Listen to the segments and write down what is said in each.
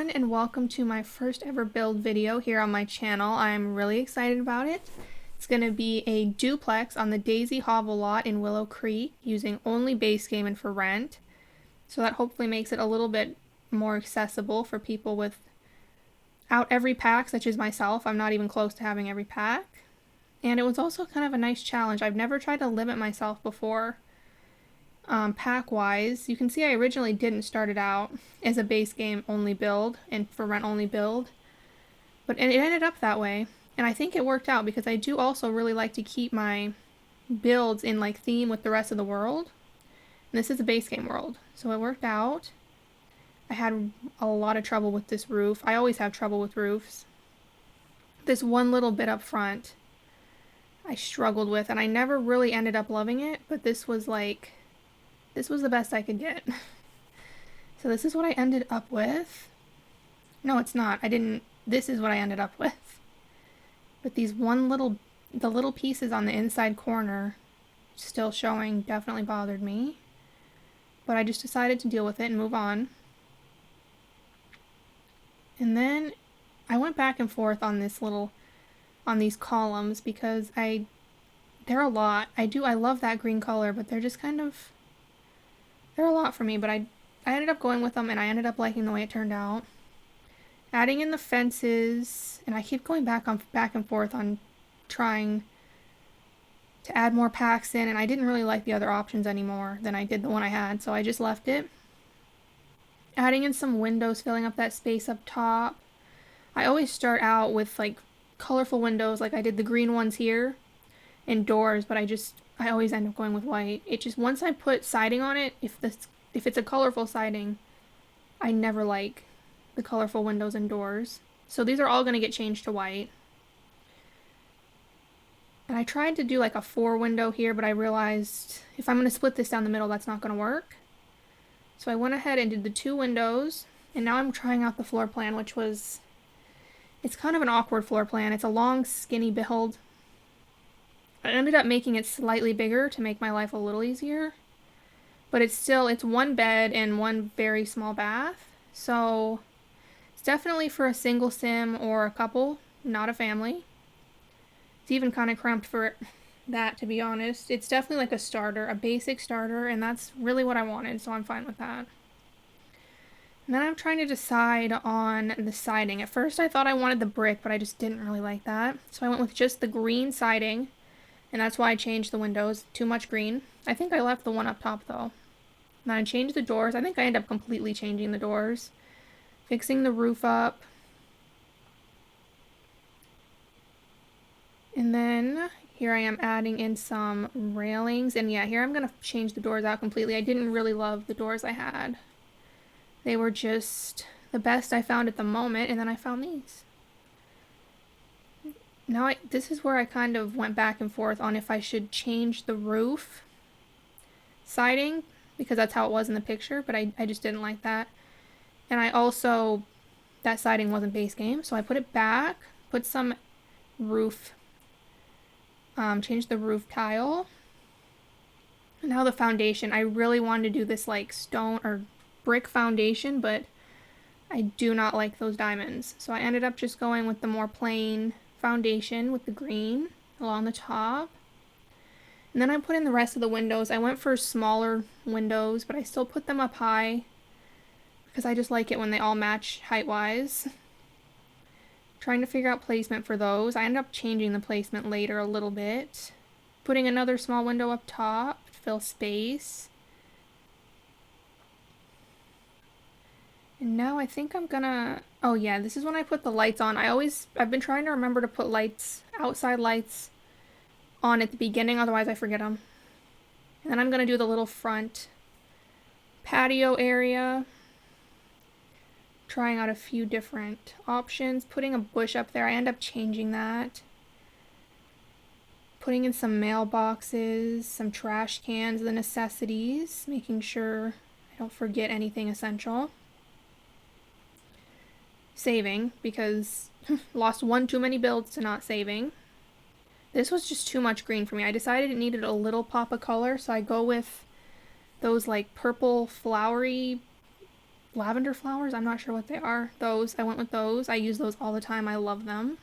everyone, and welcome to my first ever build video here on my channel. I'm really excited about it. It's going to be a duplex on the Daisy Hovel lot in Willow Creek using only base game and for rent. So that hopefully makes it a little bit more accessible for people without every pack, such as myself. I'm not even close to having every pack. And it was also kind of a nice challenge. I've never tried to limit myself before. Pack-wise, you can see I originally didn't start it out as a base game only build and for rent only build, but it ended up that way, and I think it worked out because I do also really like to keep my builds in like theme with the rest of the world, and this is a base game world, so it worked out. I had a lot of trouble with this roof. I always have trouble with roofs. This one little bit up front I struggled with, and I never really ended up loving it, but this was the best I could get. So this is what I ended up with. No, it's not. This is what I ended up with. But these the little pieces on the inside corner still showing definitely bothered me. But I just decided to deal with it and move on. And then I went back and forth on these columns because they're a lot. I love that green color, but they're just they're a lot for me, but I ended up going with them, and I ended up liking the way it turned out. Adding in the fences, and I keep going back and forth on trying to add more packs in, and I didn't really like the other options anymore than I did the one I had, so I just left it. Adding in some windows, filling up that space up top. I always start out with like colorful windows, like I did the green ones here, and doors, but I always end up going with white. It just, once I put siding on it, if it's a colorful siding, I never like the colorful windows and doors. So these are all going to get changed to white. And I tried to do like a 4 window here, but I realized if I'm going to split this down the middle, that's not going to work. So I went ahead and did the 2 windows, and now I'm trying out the floor plan, it's kind of an awkward floor plan. It's a long, skinny build. I ended up making it slightly bigger to make my life a little easier, but it's 1 bed and 1 very small bath, so it's definitely for a single sim or a couple, not a family. It's even kind of cramped for that, to be honest. It's definitely like a starter, a basic starter, and that's really what I wanted, so I'm fine with that. And then I'm trying to decide on the siding. At first I thought I wanted the brick, but I just didn't really like that, so I went with just the green siding. And that's why I changed the windows. Too much green. I think I left the one up top though. And then I changed the doors. I think I ended up completely changing the doors. Fixing the roof up. And then here I am adding in some railings. And yeah, here I'm going to change the doors out completely. I didn't really love the doors I had. They were just the best I found at the moment. And then I found these. Now this is where I kind of went back and forth on if I should change the roof siding, because that's how it was in the picture, but I just didn't like that. And that siding wasn't base game, so I put it back, put some roof, changed the roof tile. And now the foundation, I really wanted to do this like stone or brick foundation, but I do not like those diamonds. So I ended up just going with the more plain foundation with the green along the top. And then I put in the rest of the windows. I went for smaller windows, but I still put them up high because I just like it when they all match height-wise. Trying to figure out placement for those. I ended up changing the placement later a little bit. Putting another small window up top to fill space. And now I think I'm gonna, oh yeah, this is when I put the lights on. I've been trying to remember to put outside lights on at the beginning, otherwise I forget them. And then I'm gonna do the little front patio area. Trying out a few different options. Putting a bush up there, I end up changing that. Putting in some mailboxes, some trash cans, the necessities, making sure I don't forget anything essential. Saving, because lost 1 too many builds to not saving. This was just too much green for me. I decided it needed a little pop of color, so I go with those like purple flowery lavender flowers. I'm not sure what they are. Those, I went with those. I use those all the time. I love them.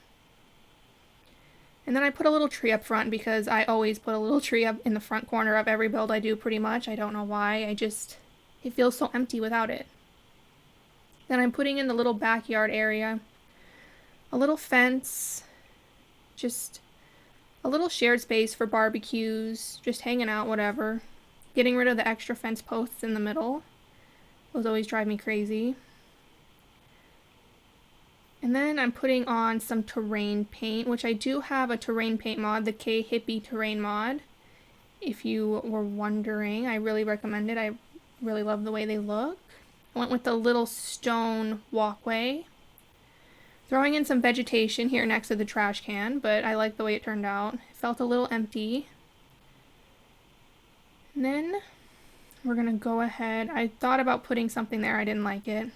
And then I put a little tree up front because I always put a little tree up in the front corner of every build I do pretty much. I don't know why. It feels so empty without it. Then I'm putting in the little backyard area. A little fence. Just a little shared space for barbecues. Just hanging out, whatever. Getting rid of the extra fence posts in the middle. Those always drive me crazy. And then I'm putting on some terrain paint, which I do have a terrain paint mod, the K Hippie terrain mod. If you were wondering, I really recommend it. I really love the way they look. I went with the little stone walkway. Throwing in some vegetation here next to the trash can, but I like the way it turned out. It felt a little empty. And then we're going to go ahead. I thought about putting something there. I didn't like it.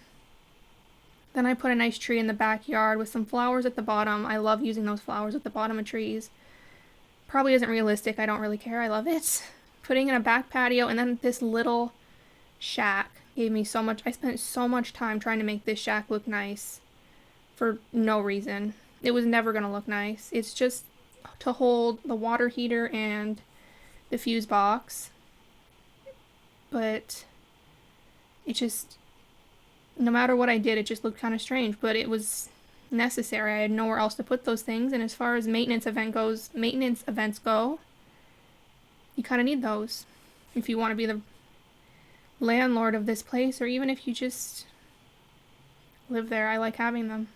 Then I put a nice tree in the backyard with some flowers at the bottom. I love using those flowers at the bottom of trees. Probably isn't realistic. I don't really care. I love it. Putting in a back patio, and then this little shack gave me so much. I spent so much time trying to make this shack look nice for no reason. It was never going to look nice. It's just to hold the water heater and the fuse box. But it just, no matter what I did, it just looked kind of strange, but it was necessary. I had nowhere else to put those things, and as far as maintenance events go, you kind of need those if you want to be the landlord of this place, or even if you just live there. I like having them.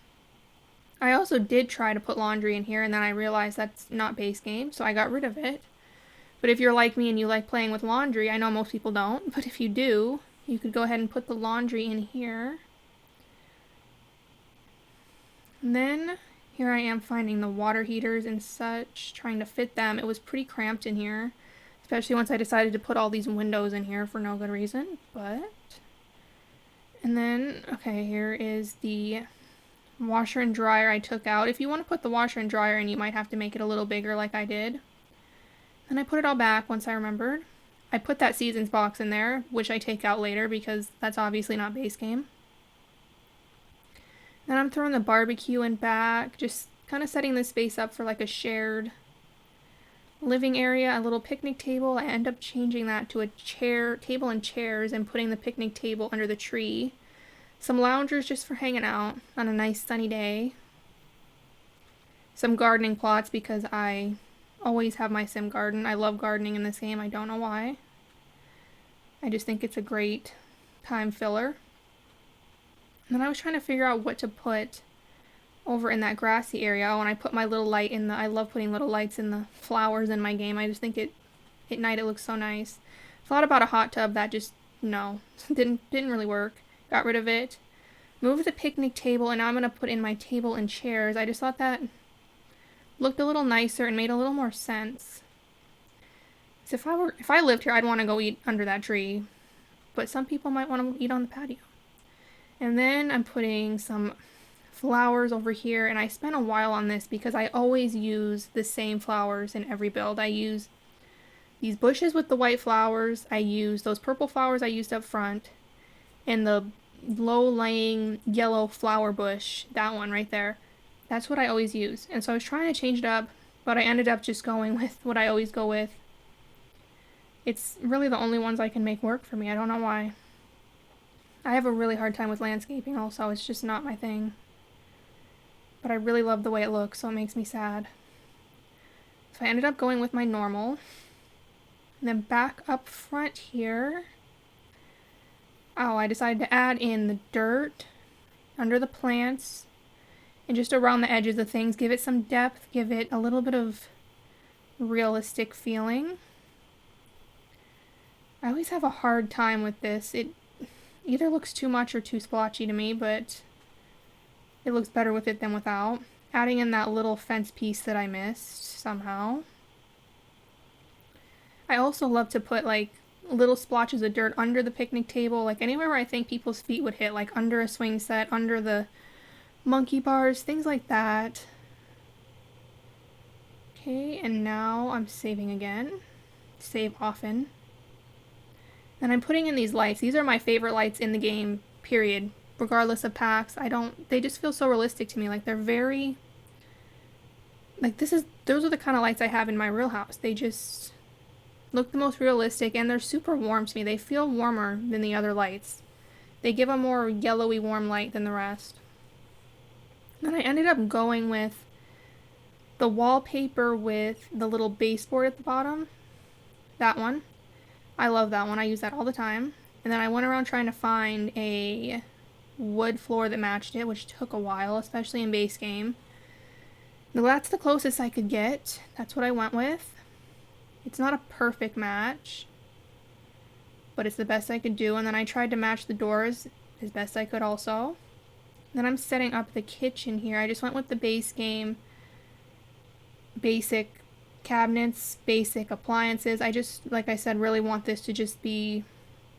I also did try to put laundry in here, and then I realized that's not base game, so I got rid of it. But if you're like me and you like playing with laundry, I know most people don't, but if you do, you could go ahead and put the laundry in here. And then here I am finding the water heaters and such, trying to fit them. It was pretty cramped in here, especially once I decided to put all these windows in here for no good reason, but... And then, okay, here is the washer and dryer I took out. If you want to put the washer and dryer in, you might have to make it a little bigger like I did. And I put it all back once I remembered. I put that seasons box in there, which I take out later because that's obviously not base game. Then I'm throwing the barbecue in back, just kind of setting this space up for like a shared living area, a little picnic table. I end up changing that to a table and chairs, and putting the picnic table under the tree. Some loungers just for hanging out on a nice sunny day. Some gardening plots because I always have my sim garden. I love gardening in this game. I don't know why. I just think it's a great time filler. And then I was trying to figure out what to put over in that grassy area. Oh, and I put my little light in I love putting little lights in the flowers in my game. I just think at night it looks so nice. Thought about a hot tub, that just, no, didn't really work. Got rid of it. Moved the picnic table, and now I'm going to put in my table and chairs. I just thought that looked a little nicer and made a little more sense. So if I lived here, I'd want to go eat under that tree, but some people might want to eat on the patio. And then I'm putting some flowers over here, and I spent a while on this because I always use the same flowers in every build. I use these bushes with the white flowers, I use those purple flowers I used up front, and the low-lying yellow flower bush, that one right there. That's what I always use. And so I was trying to change it up, but I ended up just going with what I always go with. It's really the only ones I can make work for me. I don't know why. I have a really hard time with landscaping also. It's just not my thing. But I really love the way it looks, so it makes me sad. So I ended up going with my normal. And then back up front here, oh, I decided to add in the dirt under the plants and just around the edges of things. Give it some depth, give it a little bit of realistic feeling. I always have a hard time with this. It either looks too much or too splotchy to me, but it looks better with it than without. Adding in that little fence piece that I missed somehow. I also love to put like little splotches of dirt under the picnic table, like anywhere where I think people's feet would hit, like under a swing set, under the monkey bars, things like that. Okay, and now I'm saving again. Save often. And I'm putting in these lights. These are my favorite lights in the game, period. Regardless of packs, they just feel so realistic to me. Like, they're very, like, those are the kind of lights I have in my real house. They just look the most realistic, and they're super warm to me. They feel warmer than the other lights. They give a more yellowy warm light than the rest. Then I ended up going with the wallpaper with the little baseboard at the bottom. That one. I love that one. I use that all the time. And then I went around trying to find a wood floor that matched it, which took a while, especially in base game. That's the closest I could get. That's what I went with. It's not a perfect match, but it's the best I could do. And then I tried to match the doors as best I could also. Then I'm setting up the kitchen here. I just went with the base game, basic cabinets, basic appliances. I just, like I said, really want this to just be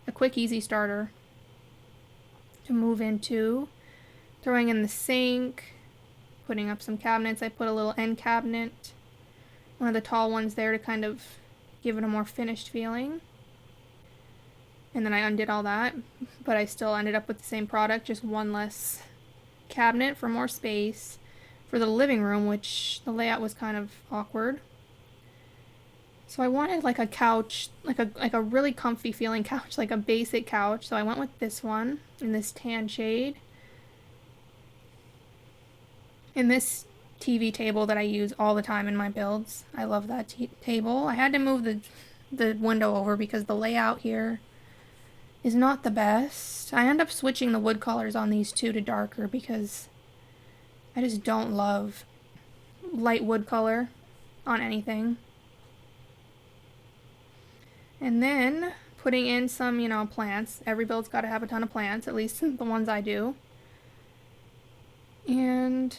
a quick, easy starter to move into. Throwing in the sink, putting up some cabinets. I put a little end cabinet, one of the tall ones there to kind of give it a more finished feeling. And then I undid all that, but I still ended up with the same product, just one less cabinet for more space for the living room, which the layout was kind of awkward. So I wanted like a couch, like a really comfy feeling couch, like a basic couch. So I went with this one in this tan shade. And this TV table that I use all the time in my builds. I love that table. I had to move the window over because the layout here is not the best. I end up switching the wood colors on these two to darker because I just don't love light wood color on anything. And then putting in some, plants. Every build's got to have a ton of plants, at least the ones I do. And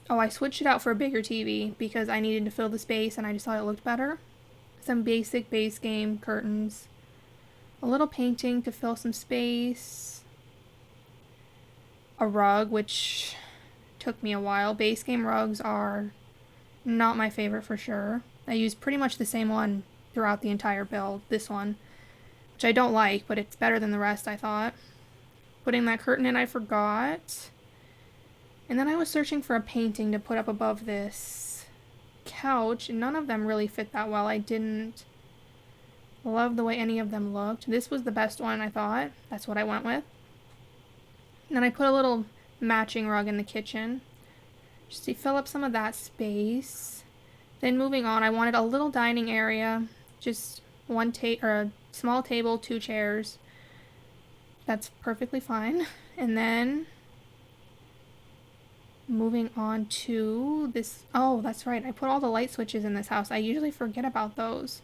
I switched it out for a bigger TV because I needed to fill the space and I just thought it looked better. Some basic base game curtains. A little painting to fill some space. A rug, which took me a while. Base game rugs are not my favorite for sure. I use pretty much the same one throughout the entire build, this one, which I don't like, but it's better than the rest, I thought. Putting that curtain in, I forgot. And then I was searching for a painting to put up above this couch, and none of them really fit that well. I didn't love the way any of them looked. This was the best one, I thought. That's what I went with. And then I put a little matching rug in the kitchen, just to fill up some of that space. Then moving on, I wanted a little dining area, just a small table, 2 chairs. That's perfectly fine. And then moving on to this. Oh, that's right. I put all the light switches in this house. I usually forget about those,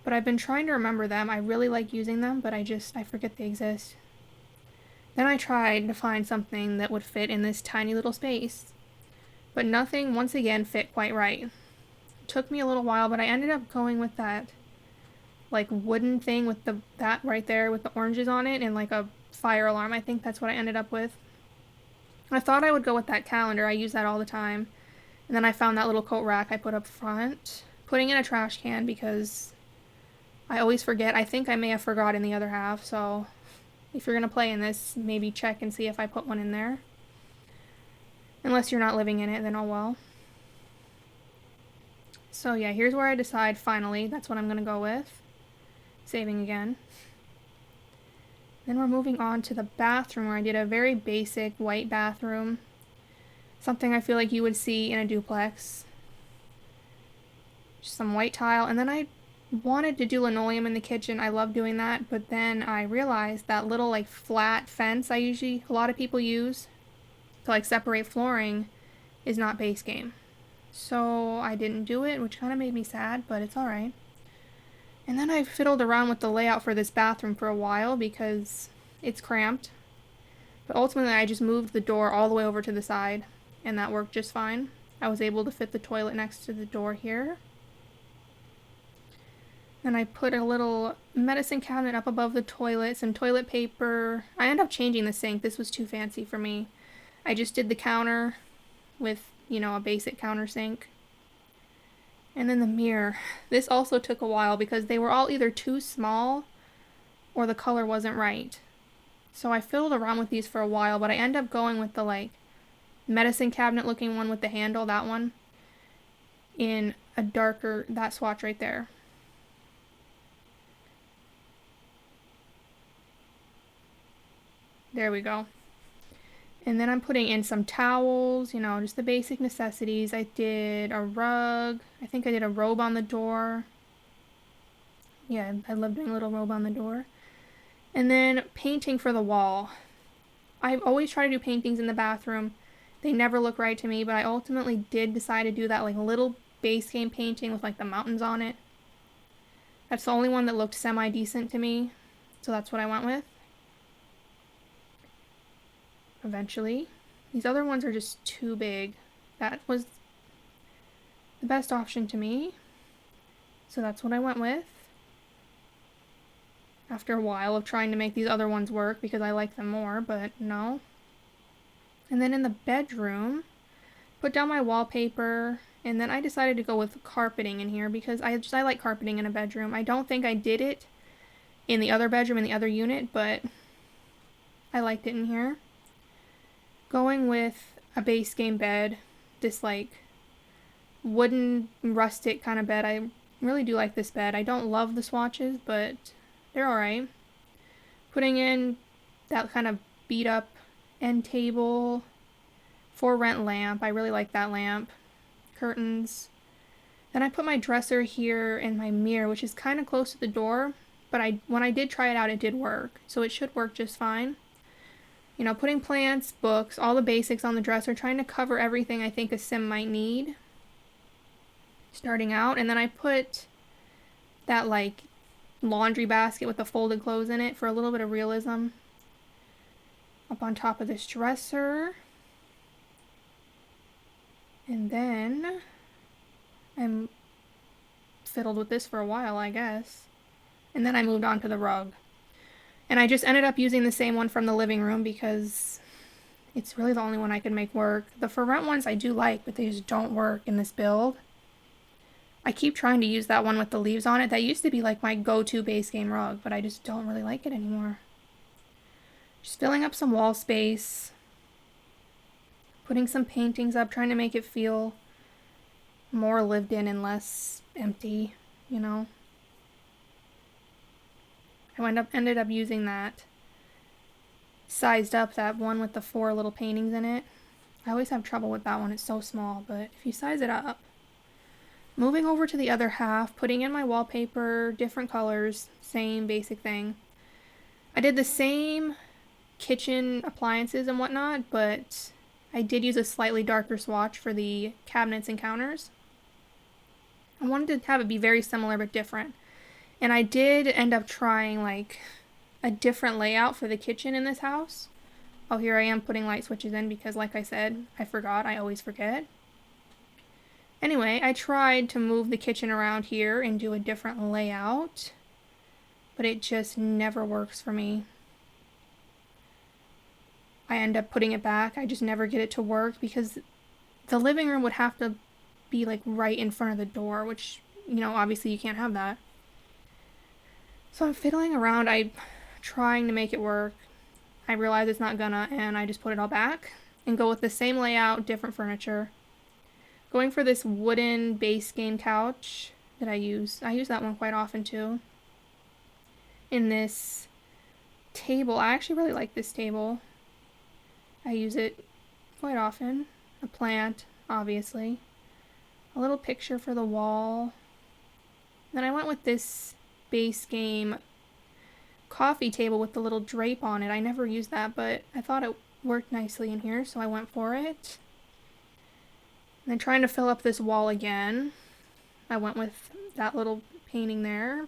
but I've been trying to remember them. I really like using them, but I forget they exist. Then I tried to find something that would fit in this tiny little space, but nothing, once again, fit quite right. It took me a little while, but I ended up going with that like wooden thing with that right there with the oranges on it and like a fire alarm. I think that's what I ended up with. I thought I would go with that calendar. I use that all the time. And then I found that little coat rack I put up front. Putting in a trash can because I always forget. I think I may have forgotten the other half, so if you're going to play in this, maybe check and see if I put one in there. Unless you're not living in it, then oh well. So yeah, here's where I decide finally. That's what I'm going to go with. Saving again. Then we're moving on to the bathroom where I did a very basic white bathroom. Something I feel like you would see in a duplex. Just some white tile. And then I wanted to do linoleum in the kitchen. I love doing that. But then I realized that little like flat fence a lot of people use to like separate flooring is not base game. So I didn't do it, which kind of made me sad, but it's alright. And then I fiddled around with the layout for this bathroom for a while because it's cramped. But ultimately I just moved the door all the way over to the side and that worked just fine. I was able to fit the toilet next to the door here. Then I put a little medicine cabinet up above the toilet, some toilet paper. I ended up changing the sink. This was too fancy for me. I just did the counter with, a basic counter sink. And then the mirror. This also took a while because they were all either too small or the color wasn't right. So I fiddled around with these for a while, but I end up going with the like medicine cabinet looking one with the handle, that one, in a darker, that swatch right there. There we go. And then I'm putting in some towels, you know, just the basic necessities. I did a rug. I think I did a robe on the door. Yeah, I love doing a little robe on the door. And then painting for the wall. I always try to do paintings in the bathroom. They never look right to me, but I ultimately did decide to do that like little base game painting with like the mountains on it. That's the only one that looked semi-decent to me, so that's what I went with. Eventually. These other ones are just too big. That was the best option to me, so that's what I went with. After a while of trying to make these other ones work because I like them more, but no. And then in the bedroom, put down my wallpaper, and then I decided to go with carpeting in here because I like carpeting in a bedroom. I don't think I did it in the other bedroom, in the other unit, but I liked it in here. Going with a base game bed, this like wooden rustic kind of bed. I really do like this bed. I don't love the swatches, but they're alright. Putting in that kind of beat up end table, for rent lamp. I really like that lamp. Curtains. Then I put my dresser here and my mirror, which is kind of close to the door, but when I did try it out, it did work, so it should work just fine. You know, putting plants, books, all the basics on the dresser, trying to cover everything I think a sim might need starting out. And then I put that like laundry basket with the folded clothes in it for a little bit of realism up on top of this dresser. And then I fiddled with this for a while, I guess. And then I moved on to the rug. And I just ended up using the same one from the living room because it's really the only one I could make work. The for rent ones I do like, but they just don't work in this build. I keep trying to use that one with the leaves on it. That used to be like my go-to base game rug, but I just don't really like it anymore. Just filling up some wall space. Putting some paintings up, trying to make it feel more lived in and less empty, you know. I ended up using that sized up, that one with the 4 little paintings in it. I always have trouble with that one, it's so small, but if you size it up. Moving over to the other half, putting in my wallpaper, different colors, same basic thing. I did the same kitchen appliances and whatnot, but I did use a slightly darker swatch for the cabinets and counters. I wanted to have it be very similar but different. And I did end up trying like a different layout for the kitchen in this house. Oh, here I am putting light switches in because like I said, I forgot. I always forget. Anyway, I tried to move the kitchen around here and do a different layout, but it just never works for me. I end up putting it back. I just never get it to work because the living room would have to be like right in front of the door, which, you know, obviously you can't have that. So I'm fiddling around, I'm trying to make it work. I realize it's not gonna, and I just put it all back and go with the same layout, different furniture. Going for this wooden base game couch that I use. I use that one quite often too. In this table, I actually really like this table. I use it quite often. A plant, obviously. A little picture for the wall. Then I went with this base game coffee table with the little drape on it. I never used that, but I thought it worked nicely in here, so I went for it. And then trying to fill up this wall again, I went with that little painting there.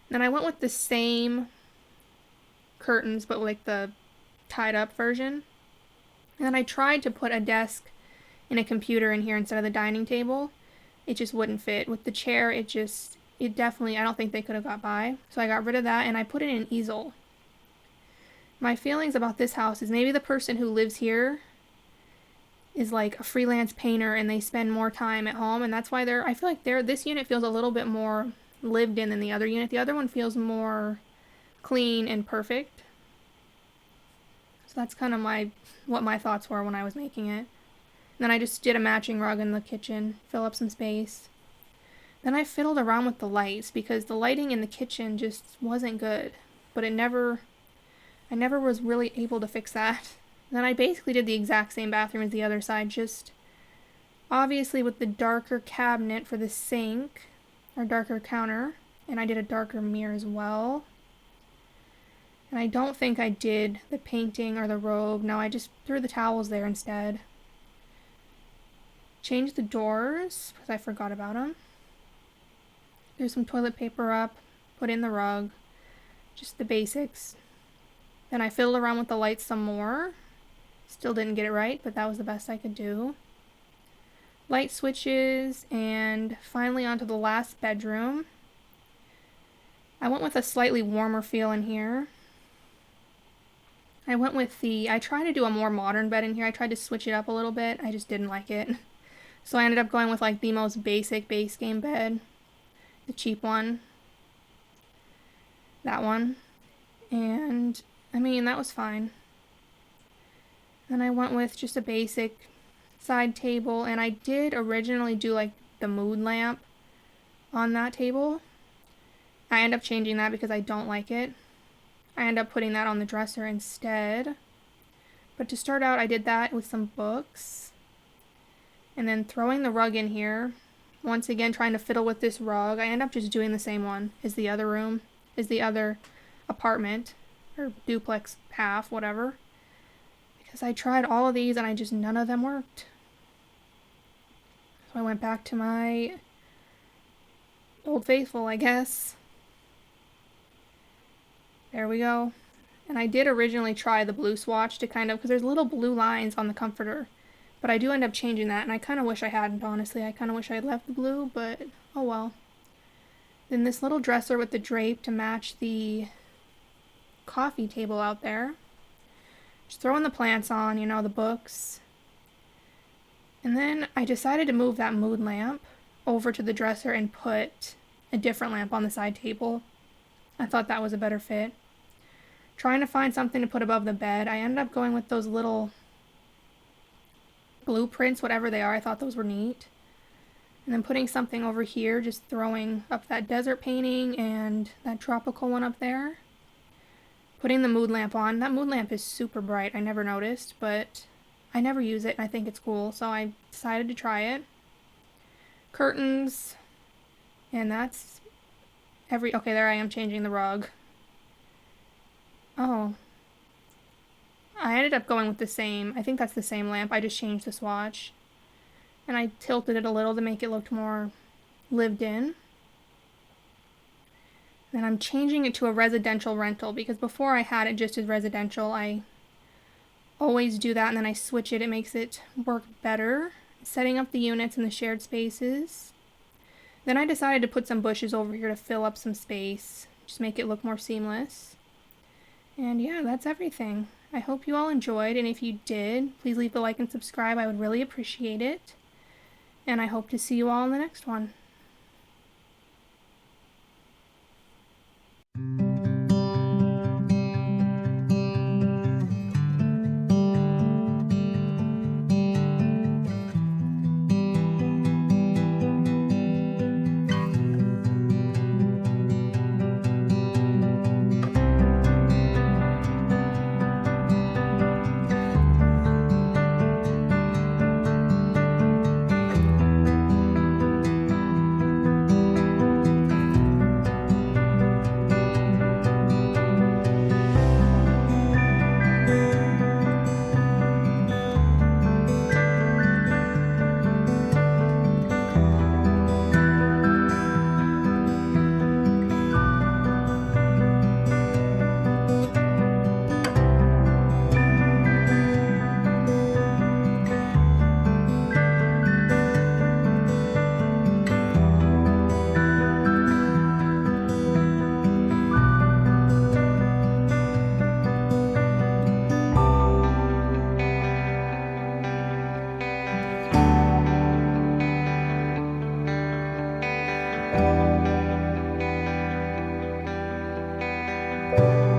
Then I went with the same curtains, but like the tied up version. And then I tried to put a desk and a computer in here instead of the dining table. It just wouldn't fit. With the chair, it definitely, I don't think they could have got by. So I got rid of that and I put in an easel. My feelings about this house is maybe the person who lives here is like a freelance painter and they spend more time at home, and that's why I feel like this unit feels a little bit more lived in than the other unit. The other one feels more clean and perfect. So that's kind of what my thoughts were when I was making it. And then I just did a matching rug in the kitchen, fill up some space. Then I fiddled around with the lights because the lighting in the kitchen just wasn't good. But I never was really able to fix that. And then I basically did the exact same bathroom as the other side, just obviously with the darker cabinet for the sink, or darker counter, and I did a darker mirror as well. And I don't think I did the painting or the robe. No, I just threw the towels there instead. Changed the doors, because I forgot about them. There's some toilet paper up, put in the rug, just the basics. Then I fiddled around with the lights some more. Still didn't get it right, but that was the best I could do. Light switches, and finally onto the last bedroom. I went with a slightly warmer feel in here. I tried to do a more modern bed in here. I tried to switch it up a little bit. I just didn't like it. So I ended up going with like the most basic base game bed. The cheap one. That one. And, I mean, that was fine. Then I went with just a basic side table, and I did originally do like the mood lamp on that table. I end up changing that because I don't like it. I end up putting that on the dresser instead. But to start out, I did that with some books. And then throwing the rug in here. Once again, trying to fiddle with this rug. I end up just doing the same one as the other room, as the other apartment, or duplex half, whatever. Because I tried all of these and none of them worked. So I went back to my Old Faithful, I guess. There we go. And I did originally try the blue swatch to because there's little blue lines on the comforter. But I do end up changing that, and I kind of wish I hadn't, honestly. I kind of wish I had left the blue, but oh well. Then this little dresser with the drape to match the coffee table out there. Just throwing the plants on, the books. And then I decided to move that mood lamp over to the dresser and put a different lamp on the side table. I thought that was a better fit. Trying to find something to put above the bed. I ended up going with those little blueprints, whatever they are. I thought those were neat. And then putting something over here, just throwing up that desert painting and that tropical one up there. Putting the mood lamp on. That mood lamp is super bright. I never noticed, but I never use it and I think it's cool, so I decided to try it. Curtains. And that's okay, there I am changing the rug. Oh. I ended up going with the same, I think that's the same lamp, I just changed the swatch. And I tilted it a little to make it look more lived in. Then I'm changing it to a residential rental because before I had it just as residential. I always do that and then I switch it, it makes it work better. Setting up the units in the shared spaces. Then I decided to put some bushes over here to fill up some space, just make it look more seamless. And yeah, that's everything. I hope you all enjoyed, and if you did, please leave a like and subscribe. I would really appreciate it. And I hope to see you all in the next one. Bye.